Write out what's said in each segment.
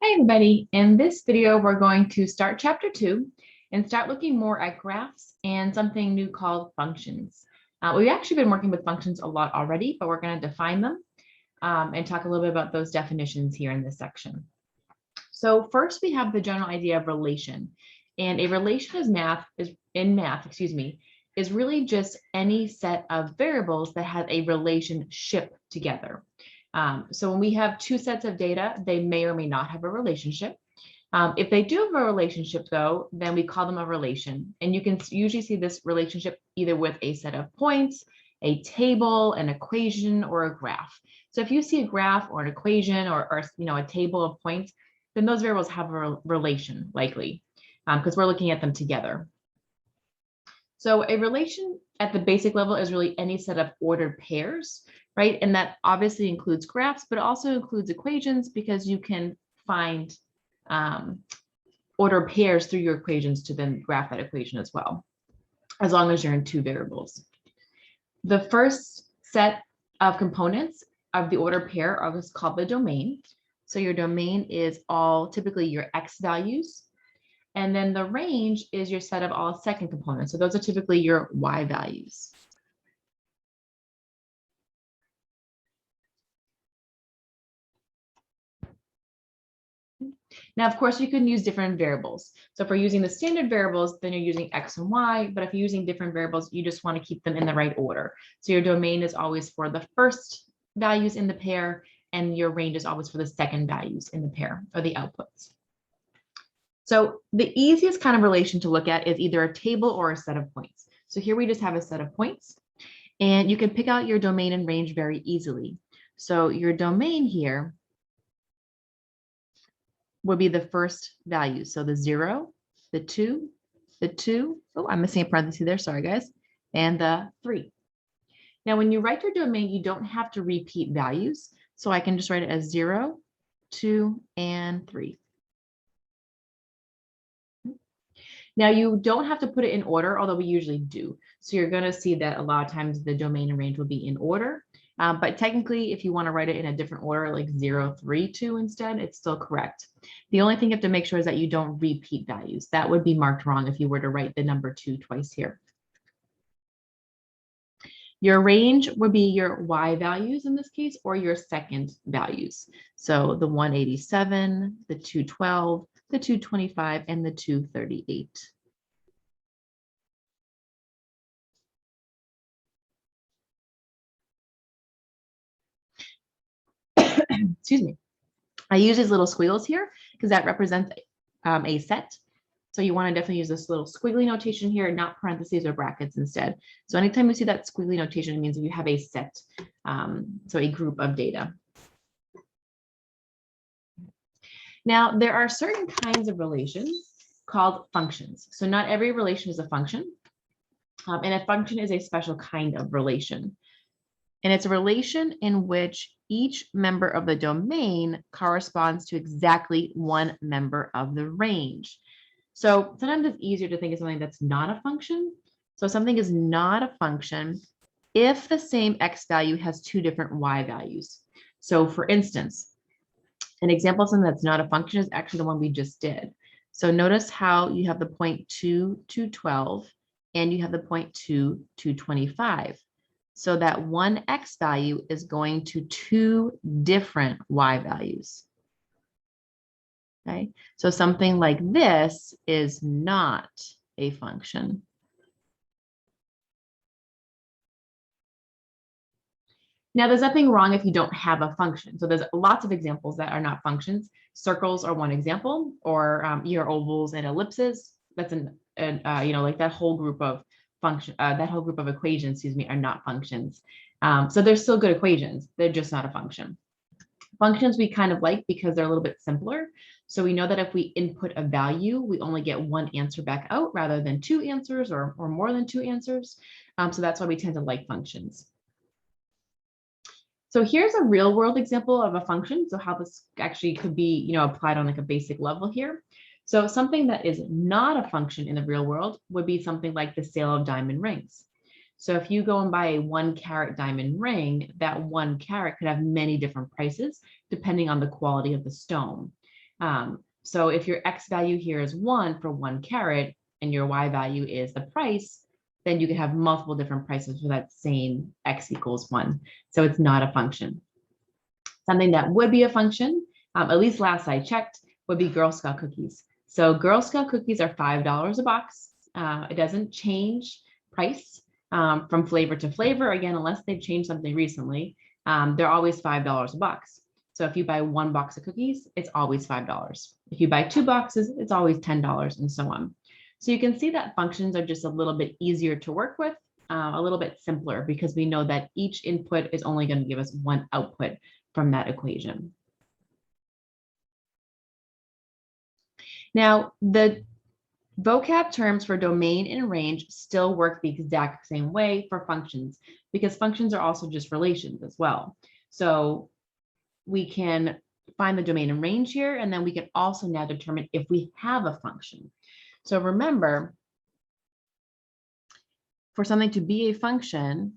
Hi everybody, in this video we're going to start chapter 2 and start looking more at graphs and something new called functions. We've actually been working with functions a lot already, but we're going to define them and talk a little bit about those definitions here in this section. So first we have the general idea of relation, and a relation is is really just any set of variables that have a relationship together. So when we have two sets of data, they may or may not have a relationship. If they do have a relationship though, then we call them a relation. And you can usually see this relationship either with a set of points, a table, an equation, or a graph. So if you see a graph or an equation or a table of points, then those variables have a relation likely because we're looking at them together. So a relation at the basic level is really any set of ordered pairs, right? And that obviously includes graphs, but also includes equations because you can find ordered pairs through your equations to then graph that equation as well, as long as you're in two variables. The first set of components of the ordered pair are what's called the domain. So your domain is all typically your x values. And then the range is your set of all second components. So those are typically your y values. Now, of course, you can use different variables. So if we're using the standard variables, then you're using x and y. But if you're using different variables, you just want to keep them in the right order. So your domain is always for the first values in the pair, and your range is always for the second values in the pair, or the outputs. So the easiest kind of relation to look at is either a table or a set of points. So here we just have a set of points, and you can pick out your domain and range very easily. So your domain here would be the first value. So the 0, the 2, oh, I'm missing a parenthesis there, sorry guys, and the 3. Now, when you write your domain, you don't have to repeat values. So I can just write it as 0, 2, and 3. Now, you don't have to put it in order, although we usually do. So you're going to see that a lot of times the domain and range will be in order. But technically, if you want to write it in a different order, like 0, 3, 2 instead, it's still correct. The only thing you have to make sure is that you don't repeat values. That would be marked wrong if you were to write the number 2 twice here. Your range would be your y values in this case, or your second values. So the 187, the 212, the 225, and the 238. Excuse me. I use these little squiggles here because that represents a set. So you want to definitely use this little squiggly notation here, not parentheses or brackets instead. So anytime you see that squiggly notation, it means that you have a set, so a group of data. Now, there are certain kinds of relations called functions. So not every relation is a function, and a function is a special kind of relation. And it's a relation in which each member of the domain corresponds to exactly one member of the range. So sometimes it's easier to think of something that's not a function. So something is not a function if the same x value has two different y values. So for instance, an example of something that's not a function is actually the one we just did. So notice how you have the point 2, 212, and you have the point 2, 225. So that one x value is going to two different y values. Okay, so something like this is not a function. Now, there's nothing wrong if you don't have a function. So there's lots of examples that are not functions. Circles are one example, or your ovals and ellipses. That's like that whole group of equations, excuse me, are not functions. So they're still good equations. They're just not a function. Functions we kind of like because they're a little bit simpler. So we know that if we input a value, we only get one answer back out rather than two answers or more than two answers. So that's why we tend to like functions. So here's a real world example of a function. So how this actually could be, applied on like a basic level here. So something that is not a function in the real world would be something like the sale of diamond rings. So if you go and buy a 1 carat diamond ring, that 1 carat could have many different prices depending on the quality of the stone. So if your X value here is 1 for 1 carat and your Y value is the price, then you can have multiple different prices for that same X equals 1. So it's not a function. Something that would be a function, at least last I checked, would be Girl Scout cookies. So Girl Scout cookies are $5 a box. It doesn't change price from flavor to flavor, again, unless they've changed something recently. They're always $5 a box. So if you buy 1 box of cookies, it's always $5. If you buy 2 boxes, it's always $10 and so on. So you can see that functions are just a little bit easier to work with, a little bit simpler because we know that each input is only going to give us 1 output from that equation. Now, the vocab terms for domain and range still work the exact same way for functions because functions are also just relations as well. So we can find the domain and range here, and then we can also now determine if we have a function. So remember, for something to be a function,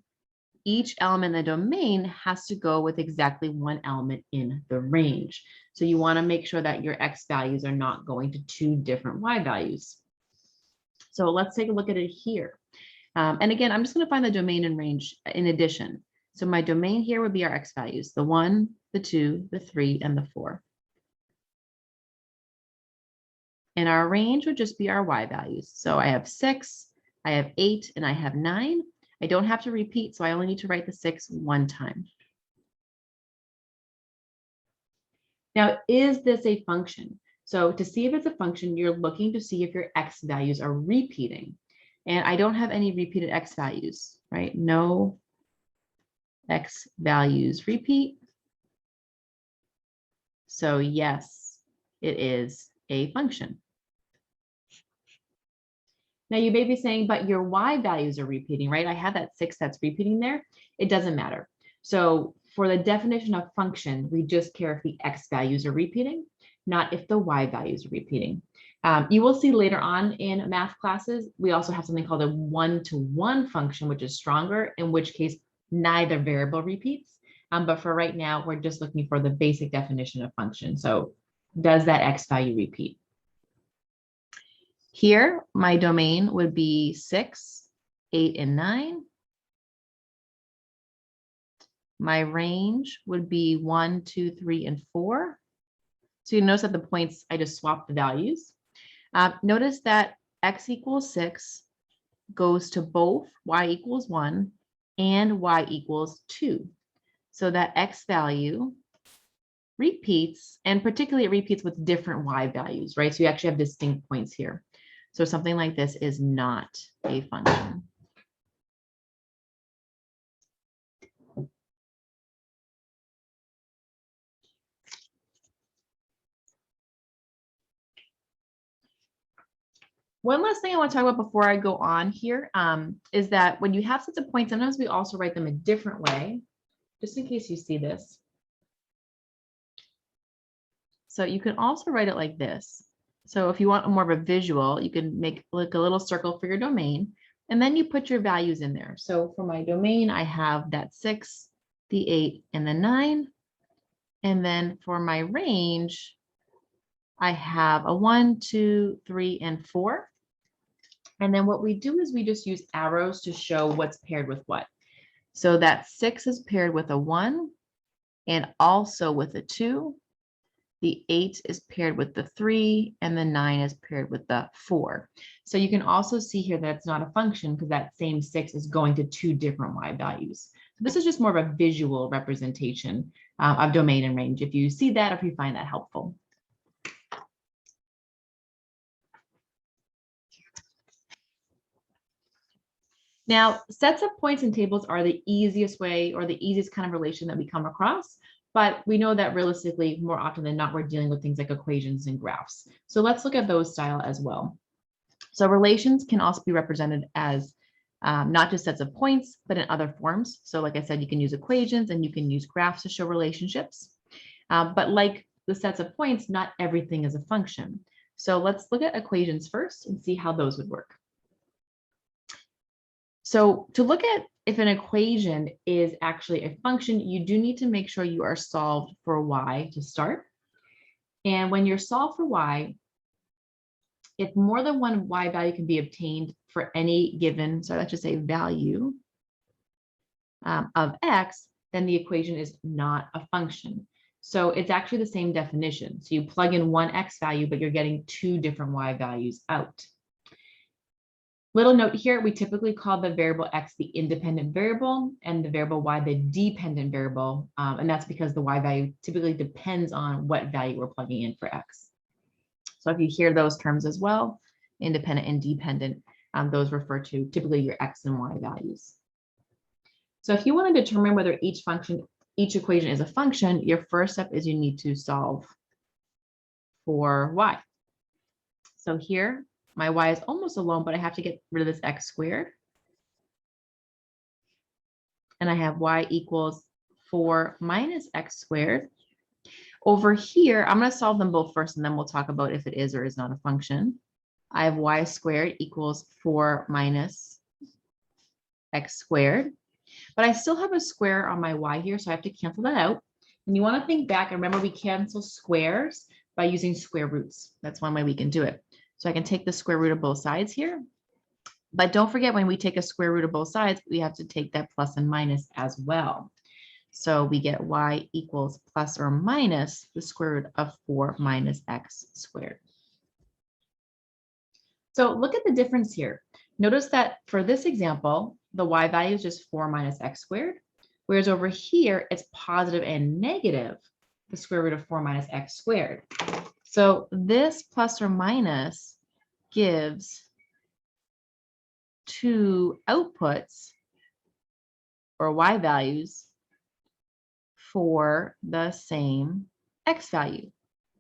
each element in the domain has to go with exactly 1 element in the range. So you want to make sure that your X values are not going to 2 different Y values. So let's take a look at it here. And again, I'm just going to find the domain and range in addition. So my domain here would be our X values, the 1, the 2, the 3, and the 4. And our range would just be our Y values. So I have 6, I have 8, and I have 9. I don't have to repeat, so I only need to write the 6 1 time. Now, is this a function? So to see if it's a function, you're looking to see if your X values are repeating. And I don't have any repeated X values, right? No X values repeat. So yes, it is a function. Now you may be saying, but your Y values are repeating, right? I have that 6 that's repeating there. It doesn't matter. So for the definition of function, we just care if the X values are repeating, not if the Y values are repeating. You will see later on in math classes, we also have something called a one-to-one function, which is stronger, in which case neither variable repeats. But for right now, we're just looking for the basic definition of function. So does that X value repeat? Here, my domain would be 6, 8, and 9. My range would be 1, 2, 3, and 4. So you notice that the points, I just swapped the values. Notice that X equals 6 goes to both Y equals 1 and Y equals 2. So that X value repeats, and particularly it repeats with different Y values, right? So you actually have distinct points here. So something like this is not a function. One last thing I want to talk about before I go on here is that when you have sets of points, sometimes we also write them a different way, just in case you see this. So you can also write it like this. So if you want more of a visual, you can make like a little circle for your domain, and then you put your values in there. So for my domain, I have that 6, the 8, and the 9. And then for my range, I have a 1, 2, 3, and 4. And then what we do is we just use arrows to show what's paired with what. So that 6 is paired with a 1 and also with a 2. The 8 is paired with the 3, and the 9 is paired with the 4. So you can also see here that it's not a function because that same 6 is going to 2 different Y values. So this is just more of a visual representation of domain and range, if you see that or if you find that helpful. Now, sets of points and tables are the easiest way or the easiest kind of relation that we come across. But we know that realistically, more often than not, we're dealing with things like equations and graphs. So let's look at those style as well. So relations can also be represented as not just sets of points, but in other forms. So like I said, you can use equations and you can use graphs to show relationships. But like the sets of points, not everything is a function. So let's look at equations first and see how those would work. So to look at if an equation is actually a function, you do need to make sure you are solved for y to start. And when you're solved for y, if more than one y value can be obtained for any given, so let's just say value of x, then the equation is not a function. So it's actually the same definition. So you plug in one x value, but you're getting two different y values out. Little note here, we typically call the variable x the independent variable and the variable y the dependent variable. And that's because the y value typically depends on what value we're plugging in for x. So if you hear those terms as well, independent and dependent, those refer to typically your x and y values. So if you want to determine whether each equation is a function, your first step is you need to solve for y. So here, my y is almost alone, but I have to get rid of this x squared. And I have y equals 4 minus x squared. Over here, I'm going to solve them both first, and then we'll talk about if it is or is not a function. I have y squared equals 4 minus x squared. But I still have a square on my y here, so I have to cancel that out. And you want to think back, and remember we cancel squares by using square roots. That's one way we can do it. So I can take the square root of both sides here. But don't forget, when we take a square root of both sides, we have to take that plus and minus as well. So we get y equals plus or minus the square root of 4 minus x squared. So look at the difference here. Notice that for this example, the y value is just 4 minus x squared, whereas over here, it's positive and negative, the square root of 4 minus x squared. So this plus or minus gives two outputs or y values for the same x value,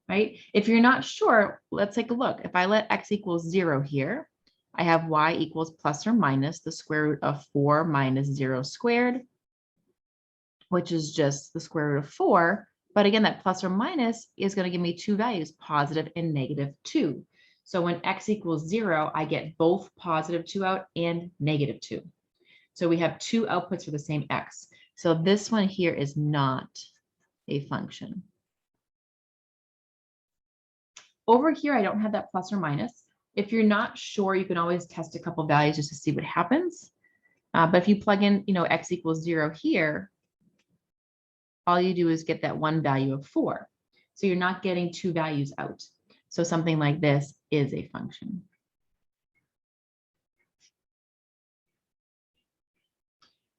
right? If you're not sure, let's take a look. If I let x equals 0 here, I have y equals plus or minus the square root of 4 minus 0 squared, which is just the square root of 4. But again, that plus or minus is going to give me two values, positive and negative 2. So when x equals 0, I get both positive 2 out and negative 2. So we have two outputs for the same x. So this one here is not a function. Over here, I don't have that plus or minus. If you're not sure, you can always test a couple values just to see what happens. But if you plug in, x equals 0 here, all you do is get that one value of 4. So you're not getting two values out. So something like this is a function.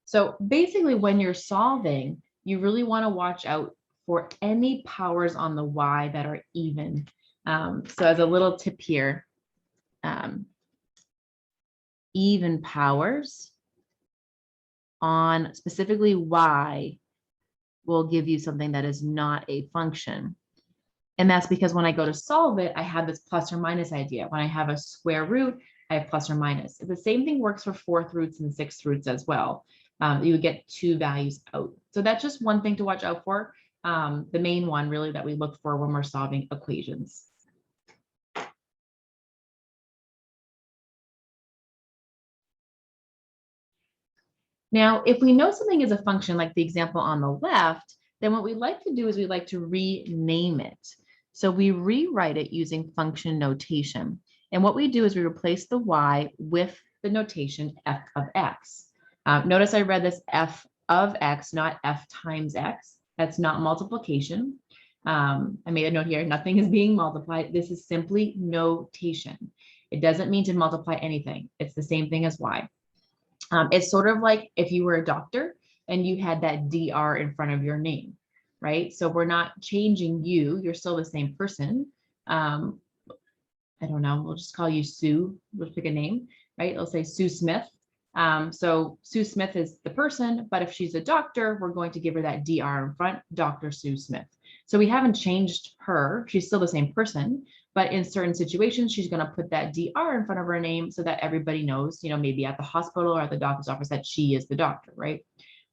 So basically, when you're solving, you really want to watch out for any powers on the y that are even. So as a little tip here, even powers on specifically y will give you something that is not a function. And that's because when I go to solve it, I have this plus or minus idea. When I have a square root, I have plus or minus. The same thing works for fourth roots and sixth roots as well. You would get two values out. So that's just one thing to watch out for. The main one really that we look for when we're solving equations. Now, if we know something is a function, like the example on the left, then what we like to do is we like to rename it. So we rewrite it using function notation. And what we do is we replace the y with the notation f of x. Notice I read this f of x, not f times x. That's not multiplication. I made a note here, nothing is being multiplied. This is simply notation. It doesn't mean to multiply anything. It's the same thing as y. It's sort of like if you were a doctor and you had that DR in front of your name, right? So we're not changing you. You're still the same person. I don't know. We'll just call you Sue. We'll pick a name, right? I'll say Sue Smith. So Sue Smith is the person, but if she's a doctor, we're going to give her that DR in front, Dr. Sue Smith. So we haven't changed her. She's still the same person, but in certain situations, she's going to put that DR in front of her name so that everybody knows, maybe at the hospital or at the doctor's office that she is the doctor, right?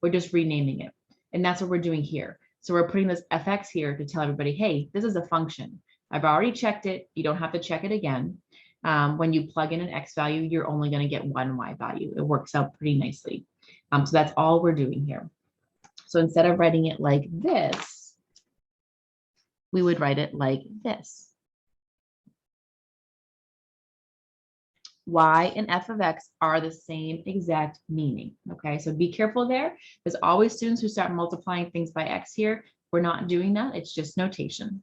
We're just renaming it. And that's what we're doing here. So we're putting this fx here to tell everybody, hey, this is a function. I've already checked it. You don't have to check it again. When you plug in an x value, you're only going to get one y value. It works out pretty nicely. So that's all we're doing here. So instead of writing it like this, we would write it like this. Y and f of x are the same exact meaning. Okay, so be careful there. There's always students who start multiplying things by x here. We're not doing that. It's just notation.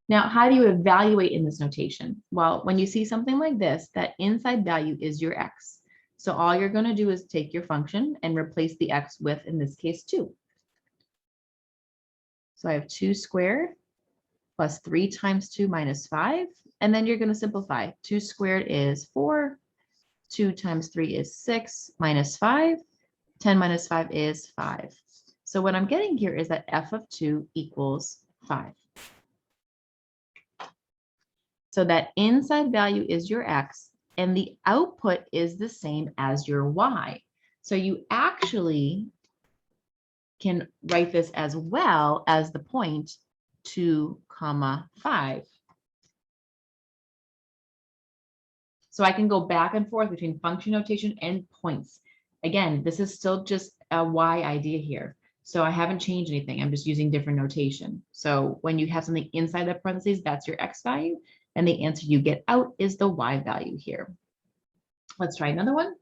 Now, how do you evaluate in this notation? Well, when you see something like this, that inside value is your x. So all you're going to do is take your function and replace the x with, in this case, 2. So I have 2 squared plus 3 times 2 minus 5. And then you're going to simplify. 2 squared is 4. 2 times 3 is 6 minus 5. 10 minus 5 is 5. So what I'm getting here is that f of 2 equals 5. So that inside value is your x, and the output is the same as your y. So you actually can write this as well as the point 2, 5. So I can go back and forth between function notation and points. Again, this is still just a y idea here. So I haven't changed anything. I'm just using different notation. So when you have something inside the parentheses, that's your x value. And the answer you get out is the y value here. Let's try another one.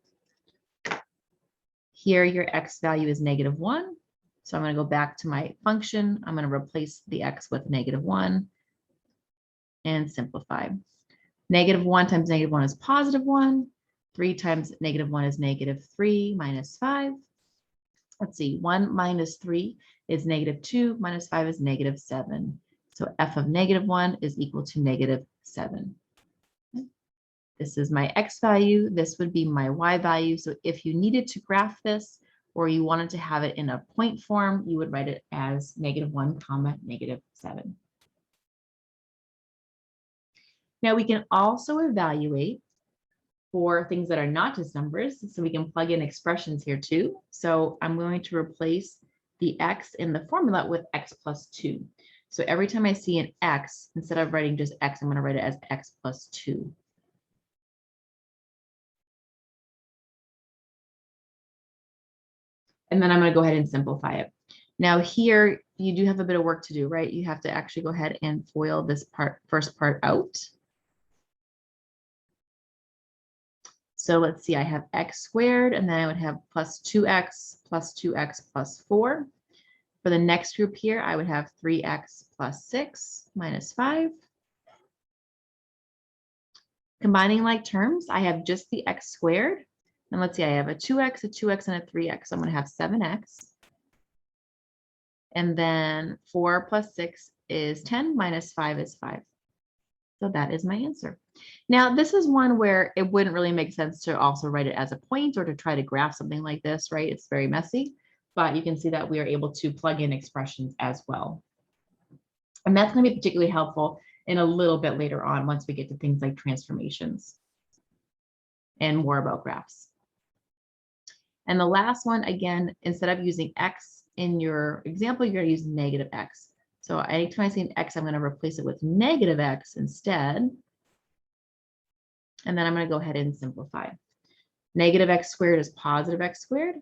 Here, your x value is -1. So I'm going to go back to my function. I'm going to replace the x with -1 and simplify. -1 times -1 is +1. 3 times -1 is -3 minus 5. Let's see, 1 minus 3 is -2, minus 5 is -7. So f of -1 is equal to -7. This is my x value. This would be my y value. So if you needed to graph this, or you wanted to have it in a point form, you would write it as -1, -7. Now we can also evaluate for things that are not just numbers, so we can plug in expressions here too. So I'm going to replace the x in the formula with x plus 2. So every time I see an x, instead of writing just x, I'm going to write it as x plus 2. And then I'm going to go ahead and simplify it. Now here, you do have a bit of work to do, right? You have to actually go ahead and FOIL this first part out. So let's see, I have x squared, and then I would have plus 2x plus 2x plus 4. For the next group here, I would have 3x plus 6 minus 5. Combining like terms, I have just the x squared. And let's see, I have a 2x, a 2x, and a 3x. So I'm going to have 7x. And then 4 plus 6 is 10, minus 5 is 5. So that is my answer. Now, this is one where it wouldn't really make sense to also write it as a point or to try to graph something like this, right? It's very messy, but you can see that we are able to plug in expressions as well. And that's going to be particularly helpful in a little bit later on once we get to things like transformations and more about graphs. And the last one, again, instead of using x in your example, you're going to use -x. So anytime I see an x, I'm going to replace it with -x instead. And then I'm going to go ahead and simplify. -x squared is +x squared.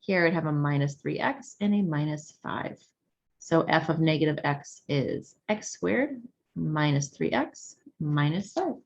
Here I'd have a -3x and a -5. So f of -x is x squared minus 3x minus 5.